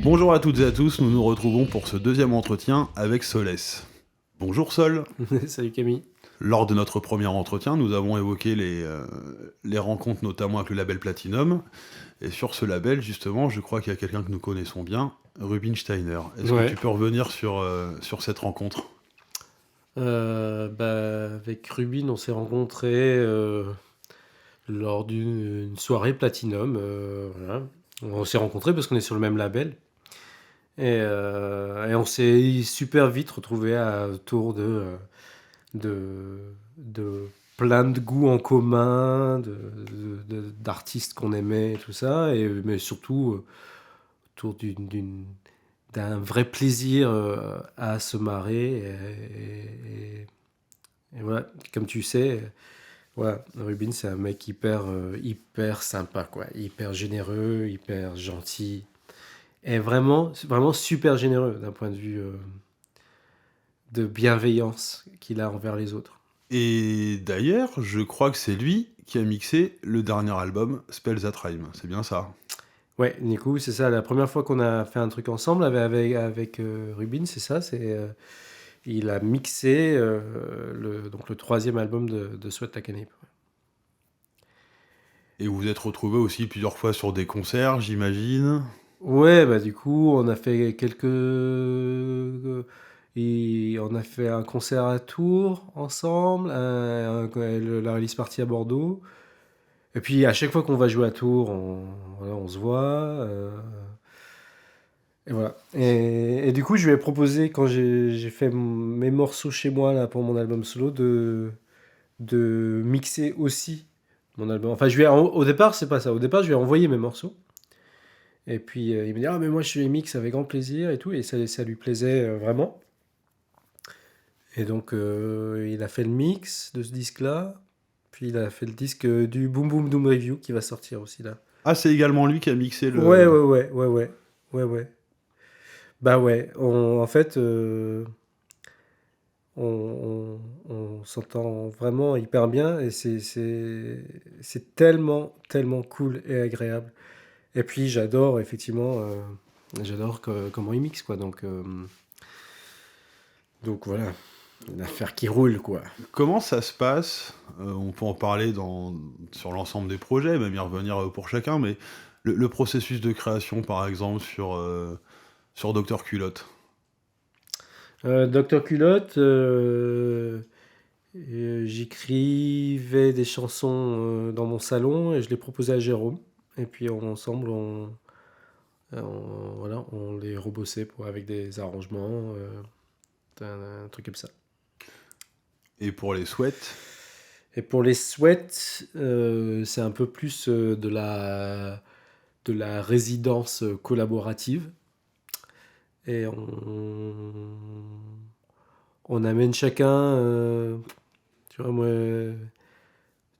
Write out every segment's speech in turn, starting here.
Bonjour à toutes et à tous, nous nous retrouvons pour ce deuxième entretien avec Solès. Bonjour Sol. Salut Camille. Lors de notre premier entretien, nous avons évoqué les rencontres notamment avec le label Platinum. Et sur ce label, justement, je crois qu'il y a quelqu'un que nous connaissons bien, Rubin Steiner. Est-ce que tu peux revenir sur cette rencontre ? Avec Rubin, on s'est rencontrés lors d'une soirée Platinum. Voilà. On s'est rencontrés parce qu'on est sur le même label. Et on s'est super vite retrouvés autour de plein de goûts en commun, d'artistes qu'on aimait et tout ça, mais surtout autour d'un vrai plaisir à se marrer. Et voilà, comme tu sais, voilà, Rubin, c'est un mec hyper sympa, quoi, hyper généreux, hyper gentil. Et vraiment, vraiment super généreux d'un point de vue de bienveillance qu'il a envers les autres. Et d'ailleurs, je crois que c'est lui qui a mixé le dernier album, Spell That Rhyme. C'est bien ça ? Ouais, du coup, c'est ça. La première fois qu'on a fait un truc ensemble avec Rubin, c'est ça. Il a mixé donc le troisième album de Sweat Like a Ape. Et vous vous êtes retrouvés aussi plusieurs fois sur des concerts, j'imagine ? Ouais, bah du coup, on a fait on a fait un concert à Tours ensemble, la release party à Bordeaux. Et puis à chaque fois qu'on va jouer à Tours, voilà, on se voit. Et voilà. Et du coup, je lui ai proposé, quand j'ai fait mes morceaux chez moi là, pour mon album solo, de mixer aussi mon album. Enfin, au départ, c'est pas ça. Au départ, je lui ai envoyé mes morceaux. Et puis il me dit: ah, mais moi je fais les mix avec grand plaisir et tout. Et ça lui plaisait vraiment. Et donc il a fait le mix de ce disque-là. Puis il a fait le disque du Boom Boom Doom Review qui va sortir aussi là. Ah, c'est également lui qui a mixé Ouais, le... ouais. Bah ouais, en fait, on s'entend vraiment hyper bien et c'est tellement cool et agréable. Et puis j'adore effectivement, comment il mixe, quoi. Donc voilà, une affaire qui roule, quoi. Comment ça se passe ? On peut en parler sur l'ensemble des projets, même y revenir pour chacun, mais le processus de création, par exemple, sur Docteur Culotte. Docteur Culotte, j'écrivais des chansons dans mon salon et je les proposais à Jérôme. Et puis ensemble, voilà, on les rebossait avec des arrangements, un truc comme ça. Et pour les souhaits, Et pour les sweats, c'est un peu plus de la résidence collaborative. Et on amène chacun. Tu vois, moi,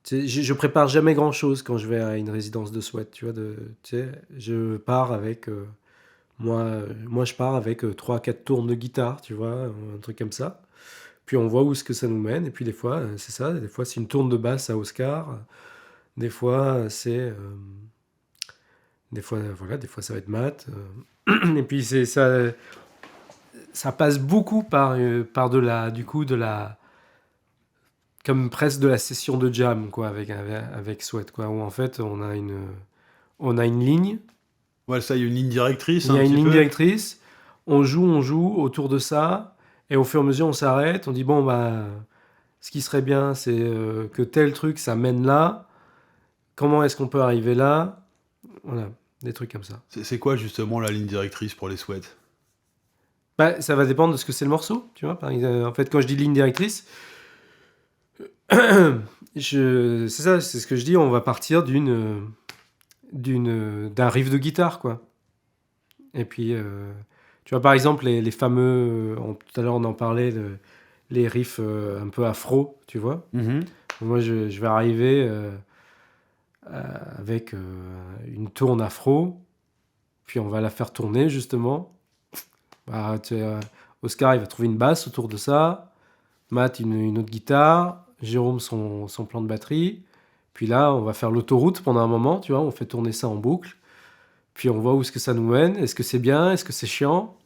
tu sais, je prépare jamais grand chose quand je vais à une résidence de sweat. Tu vois, tu sais, je pars avec. Moi, je pars avec 3-4 tours de guitare, tu vois, un truc comme ça. Puis on voit où est-ce que ça nous mène. Et puis des fois, c'est ça. Des fois, c'est une tourne de basse à Oscar. Des fois, voilà, des fois, ça va être mat. Et puis, c'est ça. Ça passe beaucoup par de la. Comme presque de la session de jam, quoi, avec Sweat, quoi. Où en fait, on a une ligne. ouais, ça, il y a une ligne directrice Il y un a une petit ligne peu. directrice. On joue autour de ça. Et au fur et à mesure, on s'arrête. On dit, bon, bah. Ce qui serait bien, c'est que tel truc, ça mène là. Comment est-ce qu'on peut arriver là? Voilà, des trucs comme ça. C'est quoi justement la ligne directrice pour les souhaits ? Bah, ça va dépendre de ce que c'est le morceau, tu vois. En fait, quand je dis ligne directrice, c'est ça, c'est ce que je dis. On va partir d'un riff de guitare, quoi. Et puis, tu vois, par exemple, les fameux, tout à l'heure on en parlait, les riffs un peu afro, tu vois. Moi, je vais arriver avec une tourne afro, puis on va la faire tourner justement. Bah, Oscar, il va trouver une basse autour de ça, Matt, une autre guitare, Jérôme, son plan de batterie. Puis là, on va faire l'autoroute pendant un moment, tu vois, on fait tourner ça en boucle. Puis on voit où est-ce que ça nous mène. Est-ce que c'est bien? Est-ce que c'est chiant?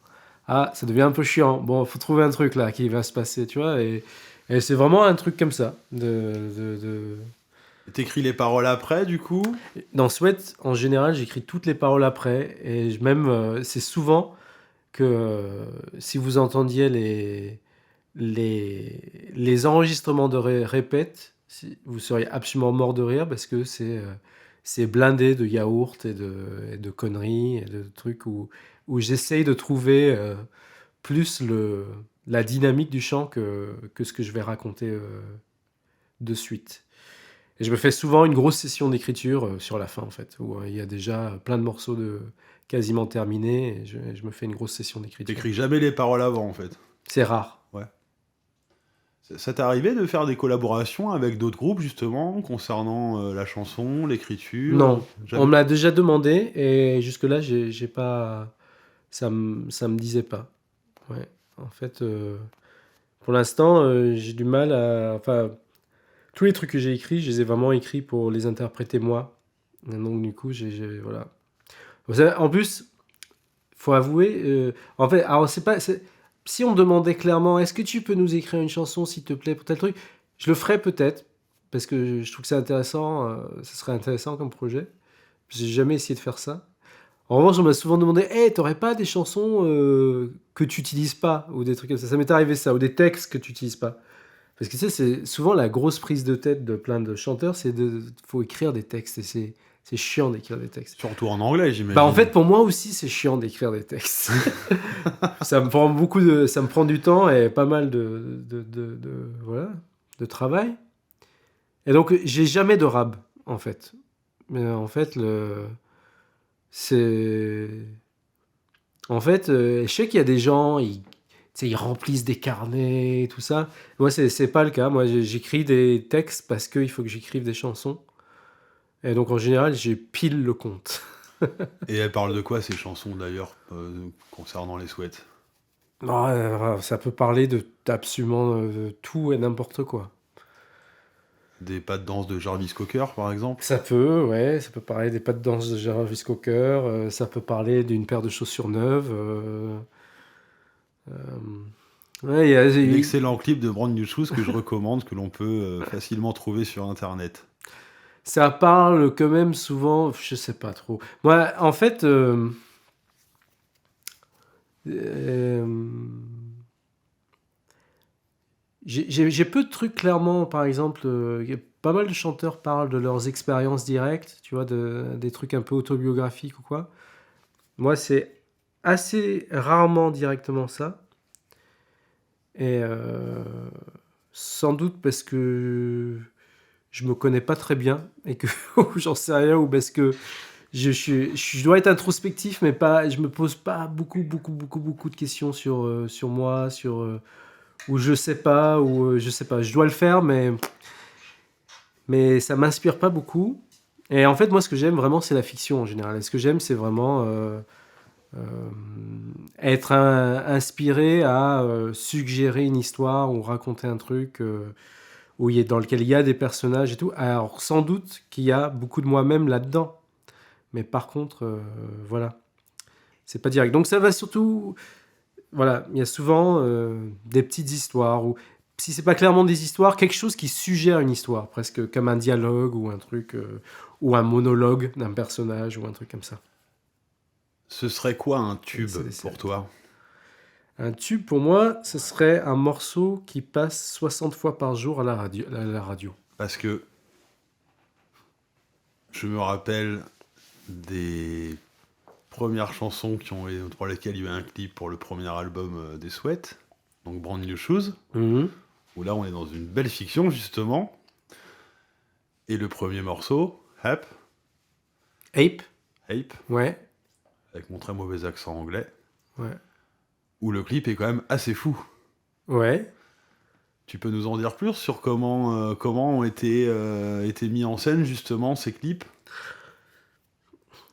Ah, ça devient un peu chiant. Bon, il faut trouver un truc là qui va se passer, tu vois. Et c'est vraiment un truc comme ça. T'écris les paroles après, du coup? Dans Sweat, en général, j'écris toutes les paroles après. Et même, c'est souvent que si vous entendiez les enregistrements de répète, vous seriez absolument mort de rire parce que c'est blindé de yaourt et de conneries et de trucs où j'essaye de trouver plus la dynamique du chant que ce que je vais raconter de suite. Et je me fais souvent une grosse session d'écriture sur la fin, en fait, où il y a déjà plein de morceaux quasiment terminés, et je me fais une grosse session d'écriture. T'écris jamais les paroles avant, en fait. C'est rare. Ouais. Ça t'est arrivé de faire des collaborations avec d'autres groupes, justement, concernant la chanson, l'écriture? Non, Jamais. on me l'a déjà demandé, et jusque-là, j'ai pas... ça me disait pas. Ouais. En fait, pour l'instant, j'ai du mal à... Enfin, tous les trucs que j'ai écrits, je les ai vraiment écrits pour les interpréter moi. Et donc, du coup, voilà. En plus, faut avouer, en fait, alors si on me demandait clairement, est-ce que tu peux nous écrire une chanson, s'il te plaît, pour tel truc, je le ferais peut-être, parce que je trouve que c'est intéressant, ce serait intéressant comme projet. J'ai jamais essayé de faire ça. En revanche, on m'a souvent demandé, hey, t'aurais pas des chansons que tu utilises pas, ou des trucs comme ça. Ça m'est arrivé ça, ou des textes que tu utilises pas. Parce que tu sais, c'est souvent la grosse prise de tête de plein de chanteurs, faut écrire des textes, et c'est chiant d'écrire des textes. Surtout en anglais, j'imagine. Bah en fait, pour moi aussi, c'est chiant d'écrire des textes. Ça me prend du temps et pas mal voilà, de travail. Et donc, j'ai jamais de rab, en fait. Mais en fait, c'est... En fait, je sais qu'il y a des gens, tu sais, ils remplissent des carnets et tout ça. Moi, c'est pas le cas. Moi, j'écris des textes parce qu'il faut que j'écrive des chansons. Et donc, en général, j'ai pile le compte. Et elles parlent de quoi, ces chansons, d'ailleurs, concernant les Sweats? Ça peut parler d'absolument tout et n'importe quoi. Des pas de danse de Jarvis Cocker, par exemple? Ça peut, ouais, ça peut parler des pas de danse de Jarvis Cocker, ça peut parler d'une paire de chaussures neuves. Ouais, L'excellent clip de Brand New Shoes que je recommande, que l'on peut facilement trouver sur Internet. ça parle quand même souvent, je sais pas trop. Moi, en fait, j'ai peu de trucs clairement, par exemple, pas mal de chanteurs parlent de leurs expériences directes, tu vois, des trucs un peu autobiographiques ou quoi. Moi, c'est assez rarement directement ça. Et sans doute parce que je me connais pas très bien et que j'en sais rien, ou parce que je dois être introspectif, mais pas, je me pose pas beaucoup de questions sur moi, ou je sais pas, je sais pas, je dois le faire, mais ça m'inspire pas beaucoup. Et en fait, moi, ce que j'aime vraiment, c'est la fiction en général. Et ce que j'aime, c'est vraiment être inspiré à suggérer une histoire ou raconter un truc dans lequel il y a des personnages et tout. Alors, sans doute qu'il y a beaucoup de moi-même là-dedans. Mais par contre, voilà, c'est pas direct. Donc, ça va surtout... Voilà, il y a souvent des petites histoires, ou si c'est pas clairement des histoires, quelque chose qui suggère une histoire, presque comme un dialogue ou un truc, ou un monologue d'un personnage ou un truc comme ça. Ce serait quoi un tube pour toi? Un tube, pour moi, ce serait un morceau qui passe 60 fois par jour à la radio. Parce que je me rappelle des premières chansons pour lesquelles il y a eu un clip pour le premier album des Sweats, donc Brand New Shoes, où là on est dans une belle fiction justement. Et le premier morceau, Ape, ouais, avec mon très mauvais accent anglais, ouais, où le clip est quand même assez fou. ouais. Tu peux nous en dire plus sur comment ont été mis en scène justement ces clips?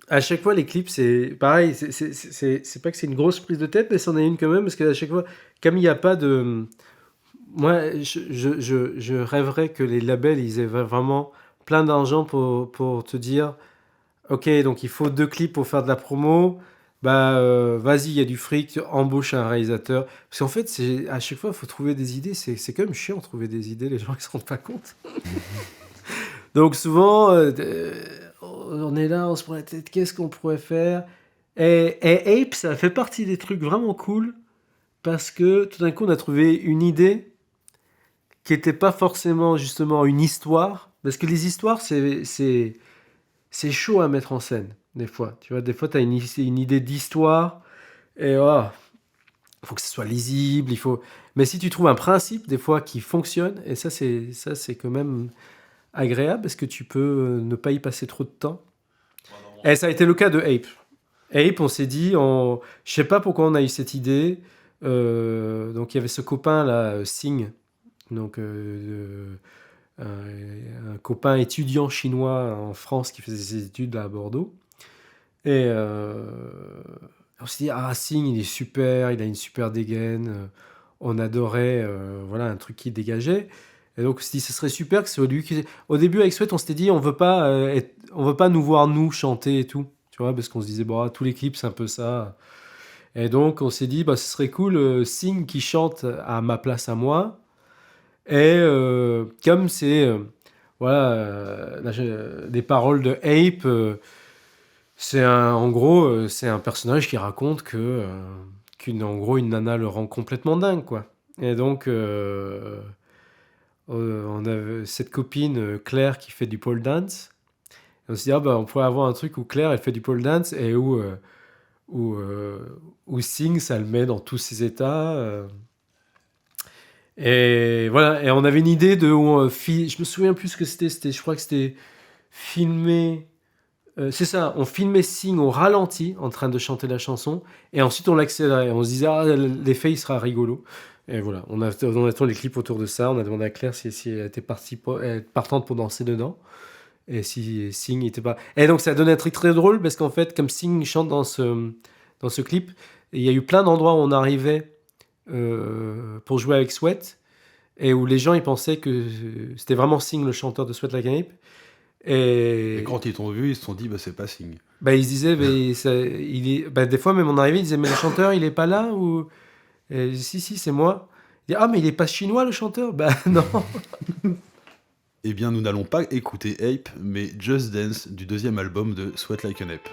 À chaque fois, les clips, c'est pareil. C'est pas que c'est une grosse prise de tête, mais c'en est une quand même, parce qu'à chaque fois, comme il n'y a pas de... Moi, je rêverais que les labels, ils aient vraiment plein d'argent pour te dire, ok, donc il faut 2 clips pour faire de la promo. Bah, vas-y, il y a du fric, embauche un réalisateur. Parce qu'en fait, à chaque fois, il faut trouver des idées. C'est quand même chiant de trouver des idées, les gens ils se rendent pas compte. Donc souvent, on est là, on se prend la tête, qu'est-ce qu'on pourrait faire? Et Ape, ça fait partie des trucs vraiment cool, parce que tout d'un coup, on a trouvé une idée qui n'était pas forcément justement une histoire. Parce que les histoires, c'est chaud à mettre en scène, des fois. Tu vois, des fois, tu as une idée d'histoire, et il faut que ce soit lisible, Mais si tu trouves un principe, des fois, qui fonctionne, et ça, c'est quand même agréable, parce que tu peux ne pas y passer trop de temps. Et ça a été le cas de Ape. Ape, on s'est dit, je sais pas pourquoi on a eu cette idée. Donc il y avait ce copain là, Singh, donc un copain étudiant chinois en France qui faisait ses études là, à Bordeaux. Et on s'est dit, Singh, il est super, il a une super dégaine. On adorait, voilà, un truc qui dégageait. Et donc on s'est dit, ce serait super que ce soit lui qui... Au début, avec Sweat, on s'était dit, on veut pas nous voir nous chanter et tout. Tu vois, parce qu'on se disait, tous les clips, c'est un peu ça. Et donc, on s'est dit, ce serait cool, Singh qui chante à ma place à moi. Et comme c'est, des paroles de Ape, en gros, c'est un personnage qui raconte qu'en gros, une nana le rend complètement dingue, quoi. Et donc, on avait cette copine, Claire, qui fait du pole dance. Et on s'est dit, on pourrait avoir un truc où Claire, elle fait du pole dance et où Singh, ça le met dans tous ses états. Et voilà, et on avait une idée de... je me souviens plus ce que c'était. Je crois que c'était filmé... c'est ça, on filmait Singh au ralenti, en train de chanter la chanson, et ensuite on l'accélérait. On se disait, l'effet, il sera rigolo. Et voilà, on a tourné les clips autour de ça. On a demandé à Claire si elle était partante pour danser dedans. Et si Singh n'était pas... Et donc ça a donné un truc très drôle, parce qu'en fait, comme Singh chante dans ce clip, il y a eu plein d'endroits où on arrivait pour jouer avec Sweat, et où les gens ils pensaient que c'était vraiment Singh, le chanteur de Sweat Like an Ape. Et quand ils t'ont vu, ils se sont dit, c'est pas Singh. Ils se disaient, des fois même on arrivait, ils disaient, mais le chanteur il est pas là ou... Et, si, c'est moi. Il dit, mais il est pas chinois le chanteur? Non. Eh bien, nous n'allons pas écouter Ape, mais Just Dance du 2e album de Sweat Like an Ape.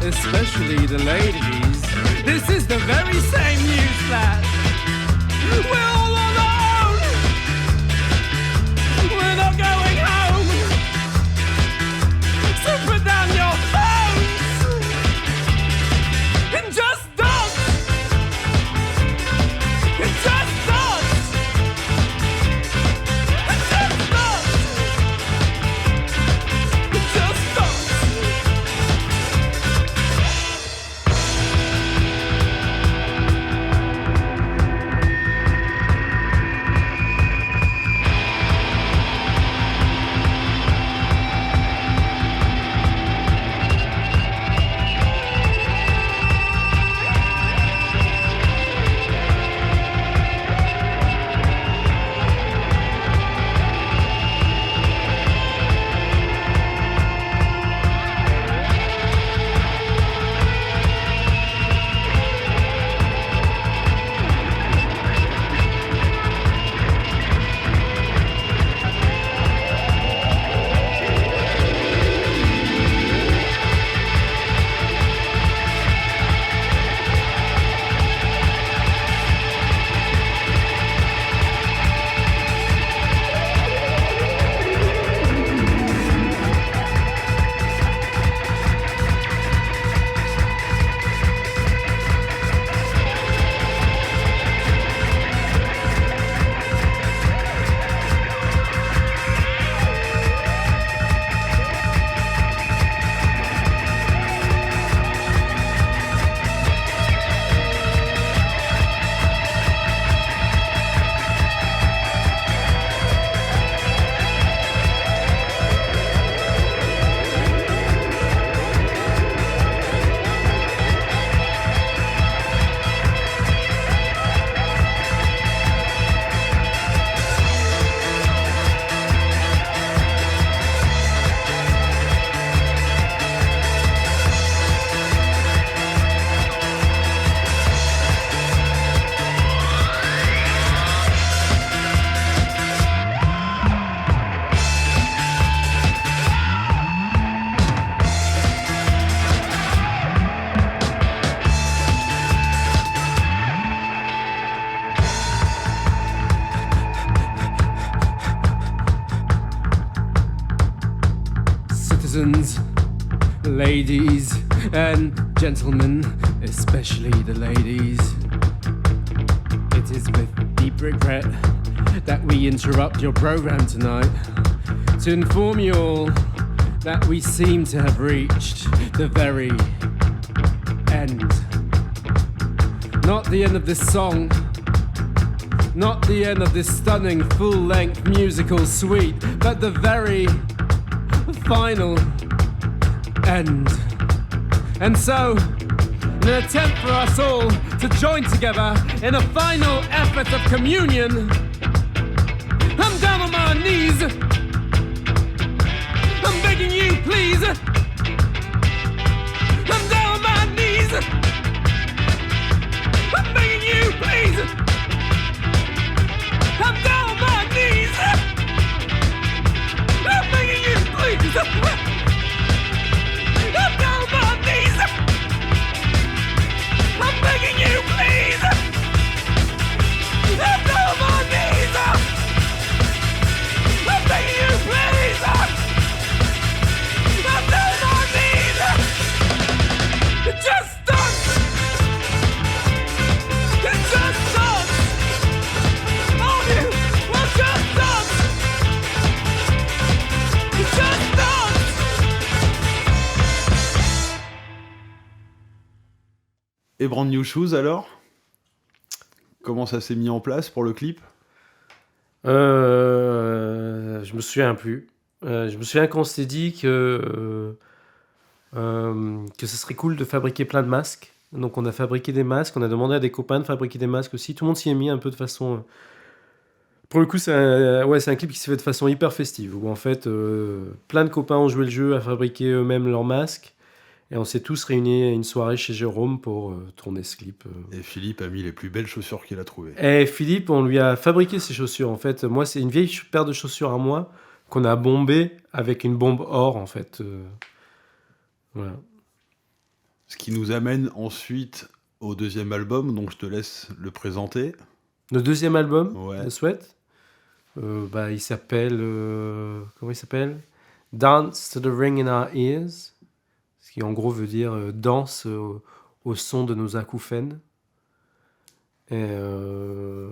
Especially the ladies. This is the very same newsflash. We're all on our own. We're not going home. So put down your phones and just dance. And just dance. And just dance. And just dance. citizens, ladies and gentlemen, especially the ladies. It is with deep regret that we interrupt your program tonight to inform you all that we seem to have reached the very end. Not the end of this song, not the end of this stunning full-length musical suite, but the very final end. And so, in an attempt for us all to join together in a final effort of communion, I'm down on my knees. I'm begging you, please. I'm down on my knees. I'm begging you, please. I'm down on my knees. I'm begging you, please. I'm down on my knees. I'm begging you, please. I'm down on my knees. I'm begging you, please. I'm down on my knees. Just dance. Just dance. All of you, well, just dance. Just dance. Et Brand New Shoes alors? Comment ça s'est mis en place pour le clip? Je me souviens plus. Je me souviens qu'on s'est dit que ce serait cool de fabriquer plein de masques. Donc on a fabriqué des masques, on a demandé à des copains de fabriquer des masques aussi. Tout le monde s'y est mis un peu de façon... Pour le coup, c'est un clip qui s'est fait de façon hyper festive, où en fait, plein de copains ont joué le jeu à fabriquer eux-mêmes leurs masques. Et on s'est tous réunis à une soirée chez Jérôme pour tourner ce clip. Et Philippe a mis les plus belles chaussures qu'il a trouvées. Et Philippe, on lui a fabriqué ses chaussures. En fait, moi, c'est une vieille paire de chaussures à moi qu'on a bombée avec une bombe or, en fait. Voilà. Ce qui nous amène ensuite au deuxième album, donc je te laisse le présenter. Le deuxième album Ouais. de Sweat, il s'appelle... comment il s'appelle? Dance to the Ring in Our Ears. Ce qui en gros veut dire danse au son de nos acouphènes. Et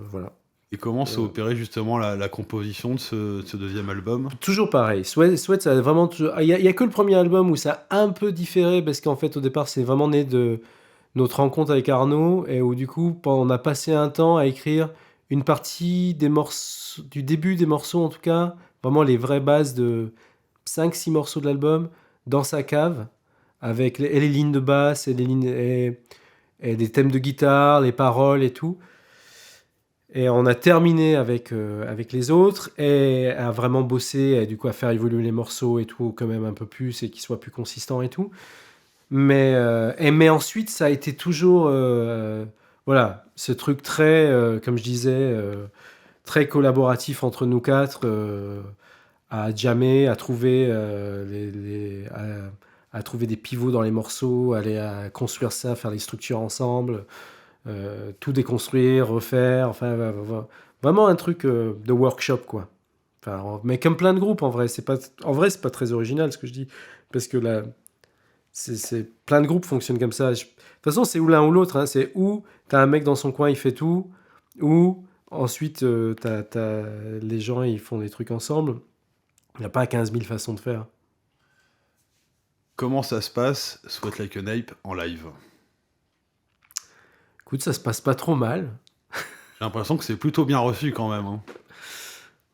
voilà. Et comment s'est opérée justement la composition de ce deuxième album? Toujours pareil. Sweat, ça a vraiment toujours... Il y a que le premier album où ça a un peu différé, parce qu'en fait, au départ, c'est vraiment né de notre rencontre avec Arnaud, et où du coup, on a passé un temps à écrire une partie des morceaux, du début des morceaux en tout cas, vraiment les vraies bases de 5-6 morceaux de l'album, dans sa cave, avec les lignes de basse et des thèmes de guitare, les paroles et tout. Et on a terminé avec les autres et à vraiment bosser, et du coup à faire évoluer les morceaux et tout quand même un peu plus et qu'ils soient plus consistants et tout. Mais ensuite ça a été toujours voilà, ce truc très, comme je disais, très collaboratif entre nous quatre, à jammer, à trouver à trouver des pivots dans les morceaux, à construire ça, faire les structures ensemble, tout déconstruire, refaire, enfin vraiment un truc de workshop quoi. Enfin, mais comme plein de groupes en vrai, c'est pas très original ce que je dis, parce que là, c'est plein de groupes fonctionnent comme ça. De toute façon, c'est ou l'un ou l'autre, hein. C'est ou t'as un mec dans son coin, il fait tout, ou ensuite t'as les gens ils font des trucs ensemble. Il n'y a pas 15 000 façons de faire. Comment ça se passe, Sweat Like a Ape, en live? Écoute, ça se passe pas trop mal. J'ai l'impression que c'est plutôt bien reçu quand même. Hein.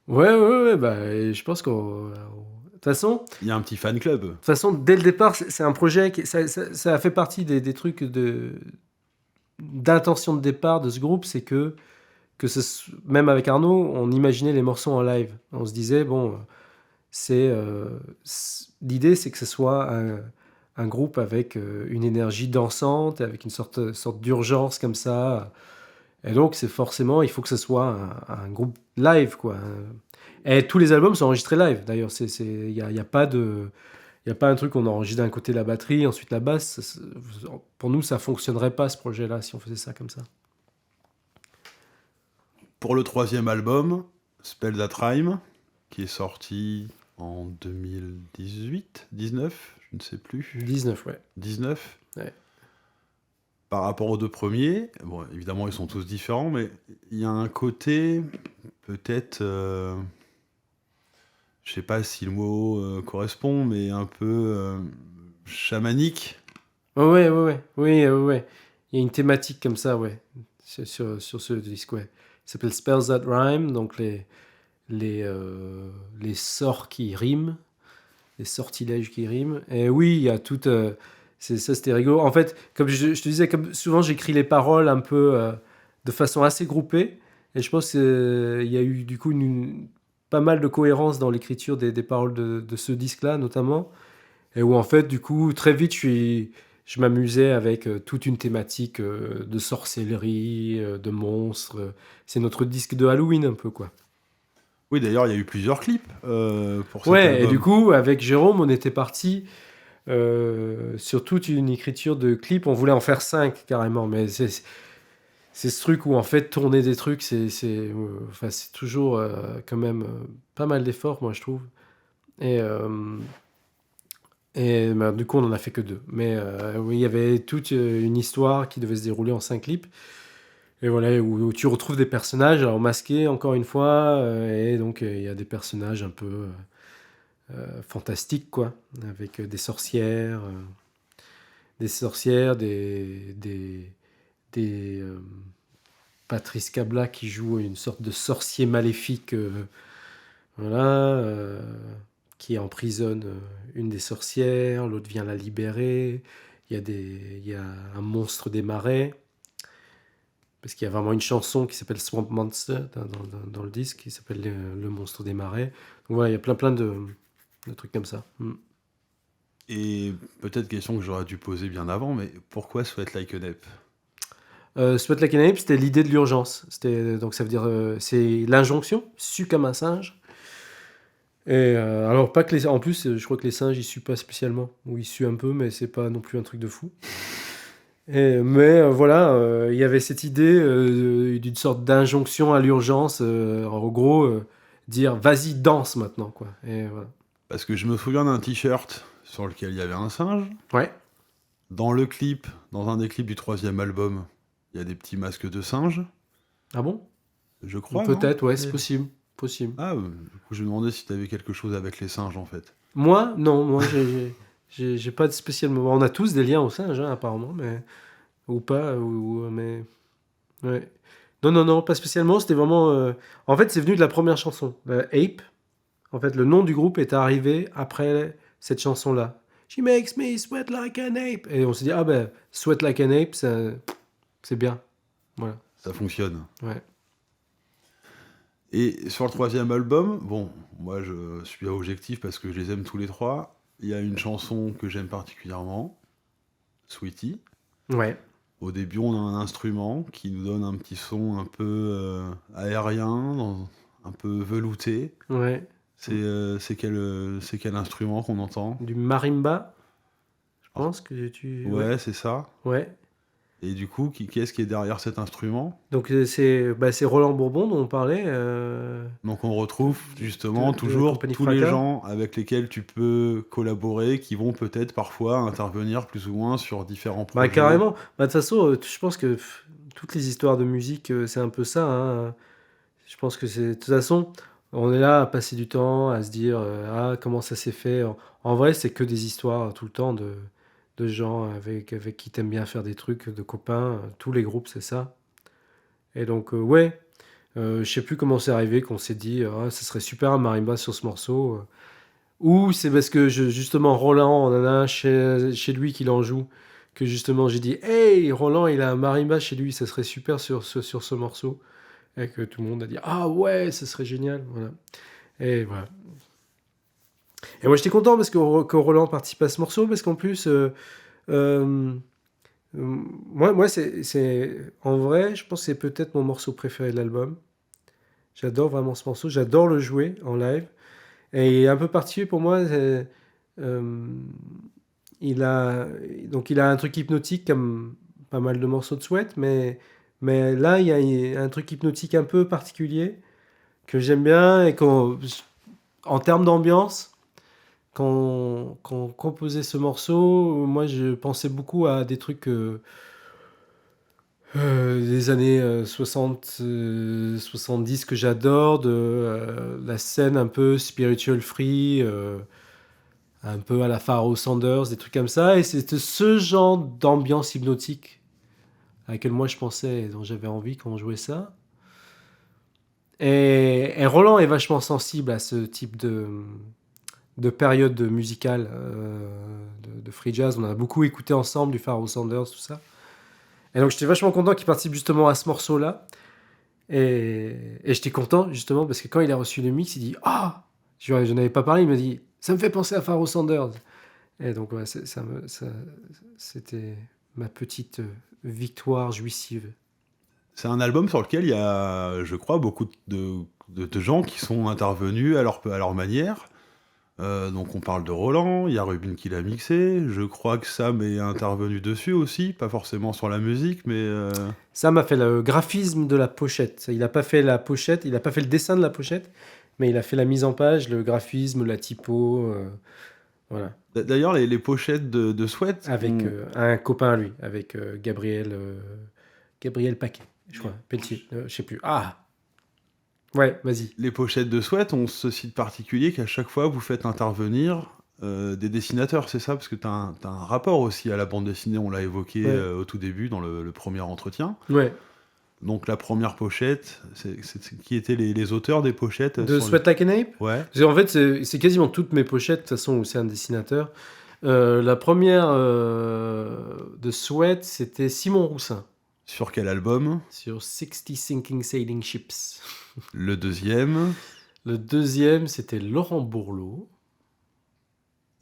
Ouais, je pense qu'au... De toute façon... Il y a un petit fan club. De toute façon, dès le départ, c'est un projet qui... Ça a fait partie des trucs d'intention de départ de ce groupe, c'est que même avec Arnaud, on imaginait les morceaux en live. On se disait, bon... l'idée c'est que ce soit un groupe avec une énergie dansante, avec une sorte d'urgence comme ça, et donc c'est forcément, il faut que ce soit un groupe live quoi. Et tous les albums sont enregistrés live d'ailleurs, il y a pas un truc qu'on enregistre d'un côté la batterie, ensuite la basse. Pour nous ça fonctionnerait pas ce projet là si on faisait ça comme ça. Pour le troisième album, Spell That Rhyme, qui est sorti en 2018, 19, je ne sais plus. 19, ouais. 19. Ouais. Par rapport aux deux premiers, bon, évidemment, ils sont tous différents, mais il y a un côté, peut-être, je sais pas si le mot correspond, mais un peu chamanique. Ouais. Il y a une thématique comme ça, ouais, sur ce disque, ouais. Il s'appelle Spells That Rhyme, donc les sorts qui riment, les sortilèges qui riment. Et oui, il y a tout. C'était rigolo. En fait, comme je te disais, comme souvent j'écris les paroles un peu de façon assez groupée. Et je pense qu'il y a eu du coup pas mal de cohérence dans l'écriture des paroles de ce disque-là, notamment. Et où en fait, du coup, très vite, je m'amusais avec toute une thématique de sorcellerie, de monstres. C'est notre disque de Halloween un peu, quoi. Oui, d'ailleurs, il y a eu plusieurs clips pour cet Ouais, album. et du coup, avec Jérôme, on était parti sur toute une écriture de clips. On voulait en faire 5 carrément, mais c'est ce truc où en fait tourner des trucs, enfin, c'est toujours quand même pas mal d'efforts, moi je trouve. Et, bah, du coup, on en a fait que 2. Mais oui, il y avait toute une histoire qui devait se dérouler en 5 clips. Et voilà, où tu retrouves des personnages, alors masqués encore une fois, et donc il y a des personnages un peu fantastiques, quoi, avec des sorcières, des Patrice Cabla qui joue une sorte de sorcier maléfique, voilà, qui emprisonne une des sorcières, l'autre vient la libérer. Il y a un monstre des marais. Parce qu'il y a vraiment une chanson qui s'appelle Swamp Monster dans le disque, qui s'appelle le monstre des marais. Donc voilà, il y a plein de trucs comme ça. Et peut-être question que j'aurais dû poser bien avant, mais pourquoi Sweat Like an Ape? Sweat Like an Ape, c'était l'idée de l'urgence. Donc ça veut dire, c'est l'injonction, su comme un singe. Et alors pas que en plus, je crois que les singes ils suent pas spécialement, ou ils suent un peu, mais c'est pas non plus un truc de fou. Mais voilà, il y avait cette idée d'une sorte d'injonction à l'urgence. En gros, dire vas-y, danse maintenant, quoi. Et voilà. Parce que je me souviens d'un t-shirt sur lequel il y avait un singe. Ouais. Dans le clip, dans un des clips du 3e album, il y a des petits masques de singes. Ah bon? Je crois. Peut-être, non ouais, c'est possible. Ah, du coup, je me demandais si tu avais quelque chose avec les singes en fait. Moi, non, moi, j'ai pas de spécialement. On a tous des liens aux singes, hein, apparemment, mais ou pas, mais ouais. Non, pas spécialement. C'était vraiment. En fait, c'est venu de la première chanson, Ape. En fait, le nom du groupe est arrivé après cette chanson-là. She makes me sweat like an ape. Et on s'est dit, ah ben, sweat like an ape, c'est bien. Voilà. Ça fonctionne. Ouais. Et sur le 3e album, bon, moi je suis objectif parce que je les aime tous les trois. Il y a une chanson que j'aime particulièrement, Sweetie. Ouais. Au début, on a un instrument qui nous donne un petit son un peu aérien, un peu velouté. Ouais. C'est quel instrument qu'on entend? Du marimba, je pense que tu. Ouais, c'est ça. Ouais. Et du coup, qui est-ce qui est derrière cet instrument? Donc c'est Roland Bourbon dont on parlait. Donc on retrouve justement de toujours Compagnie tous les Fracas. gens avec lesquels tu peux collaborer, qui vont peut-être parfois intervenir plus ou moins sur différents projets. Carrément. De toute façon, je pense que toutes les histoires de musique, c'est un peu ça, hein. Je pense que c'est. De toute façon, on est là à passer du temps, à se dire ah, comment ça s'est fait. En vrai, c'est que des histoires tout le temps de gens avec qui t'aimes bien faire des trucs, de copains. Tous les groupes, c'est ça. Et donc, ouais. Je sais plus comment c'est arrivé qu'on s'est dit ah, ça serait super un marimba sur ce morceau. Ou c'est parce que justement Roland, on en a un chez lui qui en joue, que justement j'ai dit hey Roland il a un marimba chez lui, ça serait super sur ce morceau. Et que tout le monde a dit ah ouais ça serait génial, voilà. Et voilà. Et moi j'étais content parce que Roland participe à ce morceau, parce qu'en plus moi c'est en vrai je pense que c'est peut-être mon morceau préféré de l'album. J'adore vraiment ce morceau, j'adore le jouer en live. Et un peu particulier pour moi, il a un truc hypnotique comme pas mal de morceaux de Sweat, mais là il y a un truc hypnotique un peu particulier que j'aime bien et en termes d'ambiance, quand on composait ce morceau, moi je pensais beaucoup à des trucs des années 60, 70 que j'adore, de la scène un peu spiritual free, un peu à la Pharoah Sanders, des trucs comme ça. Et c'était ce genre d'ambiance hypnotique à laquelle moi je pensais et dont j'avais envie quand on jouait ça. Et Roland est vachement sensible à ce type de période musicale de free jazz. On a beaucoup écouté ensemble du Pharoah Sanders, tout ça. Et donc j'étais vachement content qu'il participe justement à ce morceau-là. Et j'étais content justement parce que quand il a reçu le mix, il dit « Ah !» Je n'en avais pas parlé, il m'a dit « Ça me fait penser à Pharoah Sanders !» Et donc ouais, c'était ma petite victoire jouissive. C'est un album sur lequel il y a, je crois, beaucoup de gens qui sont intervenus à leur manière. Donc on parle de Roland, il y a Rubin qui l'a mixé, je crois que Sam est intervenu dessus aussi, pas forcément sur la musique, mais... Sam a fait le graphisme de la pochette. Il n'a pas fait la pochette, il n'a pas fait le dessin de la pochette, mais il a fait la mise en page, le graphisme, la typo, voilà. D'ailleurs, les pochettes de Sweat... Avec un copain à lui, avec Gabriel Paquet, je crois, Pelletier, je sais plus. Ah! Ouais, vas-y. Les pochettes de Sweat ont ce site particulier qu'à chaque fois, vous faites intervenir des dessinateurs, c'est ça? Parce que t'as un rapport aussi à la bande dessinée, on l'a évoqué au tout début, dans le premier entretien. Ouais. Donc la première pochette, qui étaient les auteurs des pochettes? De Sweat Like an Ape? Ouais. Parce qu'en fait, c'est quasiment toutes mes pochettes, de toute façon, où c'est un dessinateur. La première de Sweat, c'était Simon Roussin. Sur quel album? Sur 60 Sinking Sailing Ships. Le deuxième? Le deuxième, c'était Laurent Bourlot.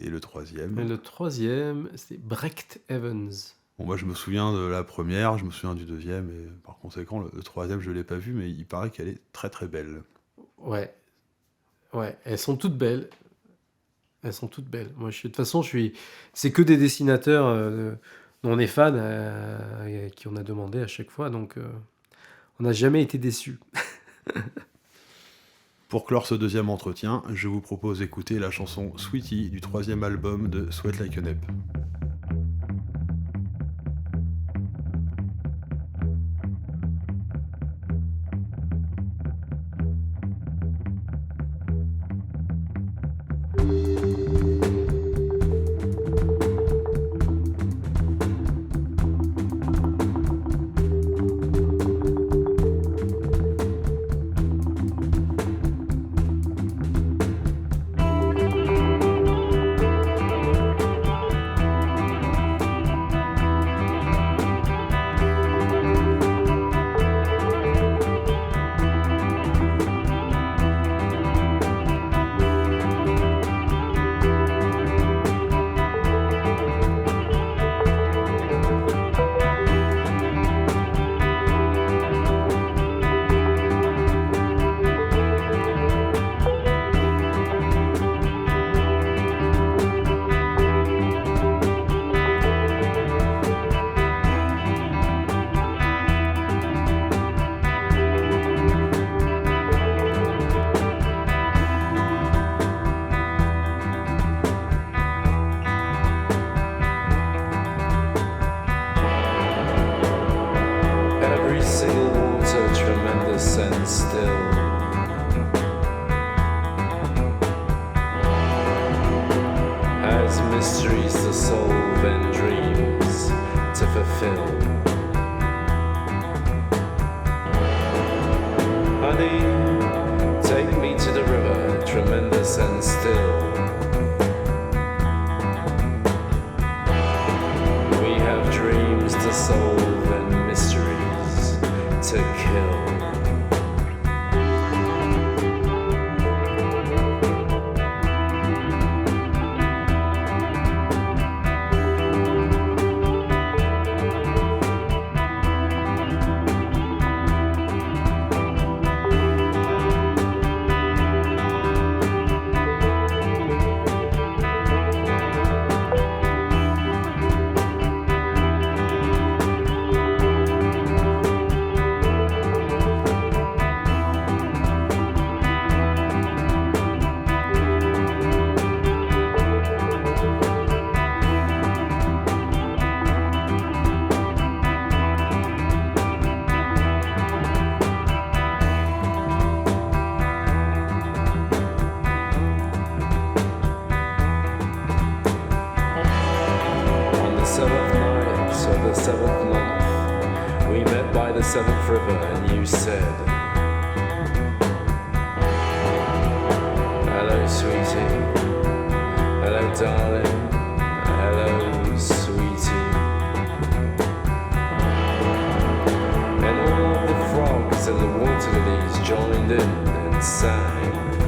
Et le troisième? Et le troisième, c'était Brecht Evans. Bon, moi, je me souviens de la première, je me souviens du deuxième, et par conséquent, le troisième, je ne l'ai pas vu, mais il paraît qu'elle est très très belle. Ouais. Ouais, elles sont toutes belles. Elles sont toutes belles. Moi, de toute façon, c'est que des dessinateurs dont on est fan, qui on a demandé à chaque fois, donc on n'a jamais été déçus. Pour clore ce deuxième entretien, je vous propose d'écouter la chanson Sweetie du troisième album de Sweat Like an Ape. 7th month. We met by the 7th river and you said, hello sweetie, hello darling, hello sweetie. And all the frogs and the water lilies joined in and sang.